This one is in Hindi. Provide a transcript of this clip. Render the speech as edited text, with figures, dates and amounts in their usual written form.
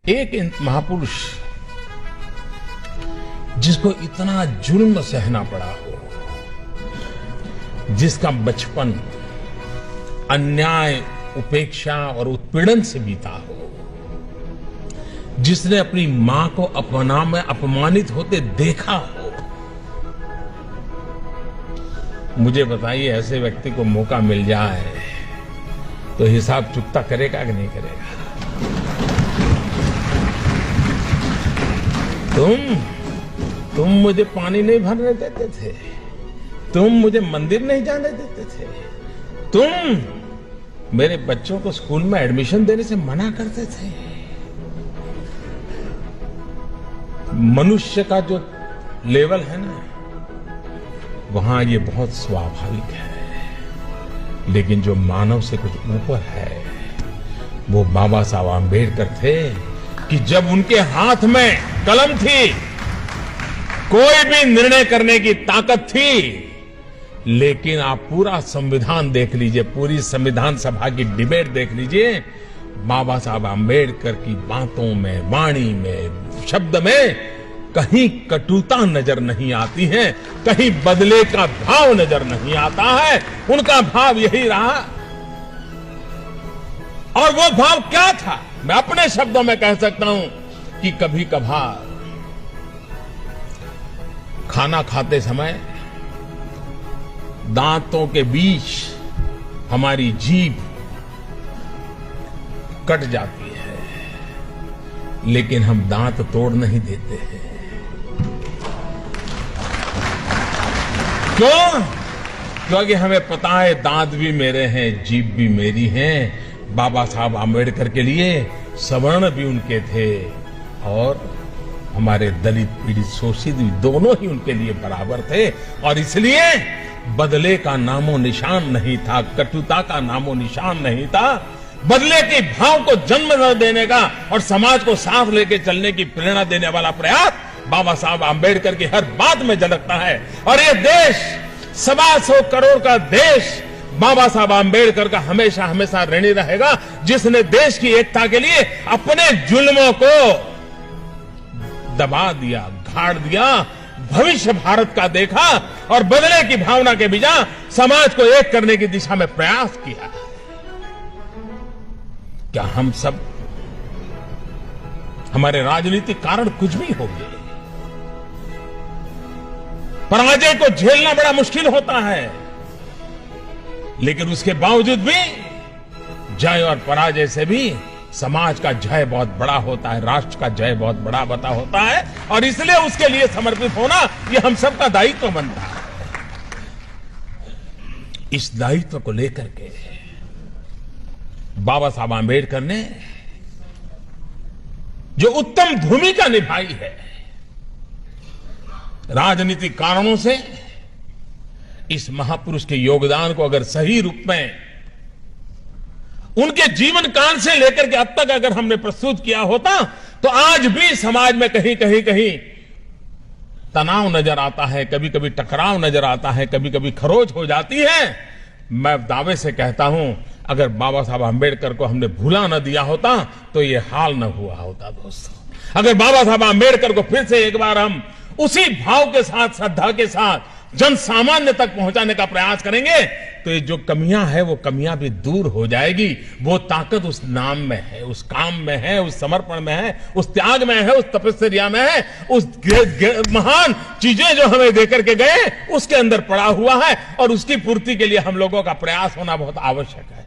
एक महापुरुष जिसको इतना जुल्म सहना पड़ा हो, जिसका बचपन अन्याय, उपेक्षा और उत्पीड़न से बीता हो, जिसने अपनी मां को अपमानित होते देखा हो, मुझे बताइए ऐसे व्यक्ति को मौका मिल जाए तो हिसाब चुकता करेगा कि नहीं करेगा? तुम मुझे पानी नहीं भरने देते थे, तुम मुझे मंदिर नहीं जाने देते थे, तुम मेरे बच्चों को स्कूल में एडमिशन देने से मना करते थे। मनुष्य का जो लेवल है ना, वहां ये बहुत स्वाभाविक है, लेकिन जो मानव से कुछ ऊपर है वो बाबा साहब आंबेडकर थे कि जब उनके हाथ में कलम थी, कोई भी निर्णय करने की ताकत थी। लेकिन आप पूरा संविधान देख लीजिए, पूरी संविधान सभा की डिबेट देख लीजिए, बाबा साहब आंबेडकर की बातों में, वाणी में, शब्द में कहीं कटुता नजर नहीं आती है, कहीं बदले का भाव नजर नहीं आता है। उनका भाव यही रहा। और वो भाव क्या था, मैं अपने शब्दों में कह सकता हूं कि कभी कभार खाना खाते समय दांतों के बीच हमारी जीभ कट जाती है, लेकिन हम दांत तोड़ नहीं देते हैं। क्यों? क्योंकि हमें पता है दांत भी मेरे हैं, जीभ भी मेरी है। बाबा साहब आंबेडकर के लिए सवर्ण भी उनके थे और हमारे दलित, पीड़ित, शोषित भी दोनों ही उनके लिए बराबर थे। और इसलिए बदले का नामो निशान नहीं था, कटुता का नामो निशान नहीं था। बदले के भाव को जन्म न देने का और समाज को साथ लेके चलने की प्रेरणा देने वाला प्रयास बाबा साहब आंबेडकर की हर बात में झलकता है। और ये देश 125 करोड़ का देश बाबा साहब आंबेडकर का हमेशा हमेशा ऋणी रहेगा, जिसने देश की एकता के लिए अपने जुल्मों को दबा दिया, गाड़ दिया, भविष्य भारत का देखा और बदले की भावना के बिना समाज को एक करने की दिशा में प्रयास किया। क्या हम सब, हमारे राजनीतिक कारण कुछ भी हो गए, पराजय को झेलना बड़ा मुश्किल होता है, लेकिन उसके बावजूद भी जय और पराजय से भी समाज का जय बहुत बड़ा होता है, राष्ट्र का जय बहुत बड़ा बता होता है। और इसलिए उसके लिए समर्पित होना ये हम सबका दायित्व बनता है। इस दायित्व को लेकर के बाबा साहब आंबेडकर ने जो उत्तम भूमिका निभाई है, राजनीतिक कारणों से इस महापुरुष के योगदान को अगर सही रूप में उनके जीवन काल से लेकर के अब तक अगर हमने प्रस्तुत किया होता तो आज भी समाज में कहीं कहीं तनाव नजर आता है, कभी कभी टकराव नजर आता है, कभी कभी खरोच हो जाती है। मैं दावे से कहता हूं, अगर बाबा साहब आंबेडकर को हमने भूला न दिया होता तो ये हाल न हुआ होता। दोस्तों, अगर बाबा साहब आंबेडकर को फिर से एक बार हम उसी भाव के साथ, श्रद्धा के साथ जन सामान्य तक पहुंचाने का प्रयास करेंगे तो ये जो कमियां है वो कमियां भी दूर हो जाएगी। वो ताकत उस नाम में है, उस काम में है, उस समर्पण में है, उस त्याग में है, उस तपस्या में है, उस महान चीजें जो हमें देकर के गए उसके अंदर पड़ा हुआ है और उसकी पूर्ति के लिए हम लोगों का प्रयास होना बहुत आवश्यक है।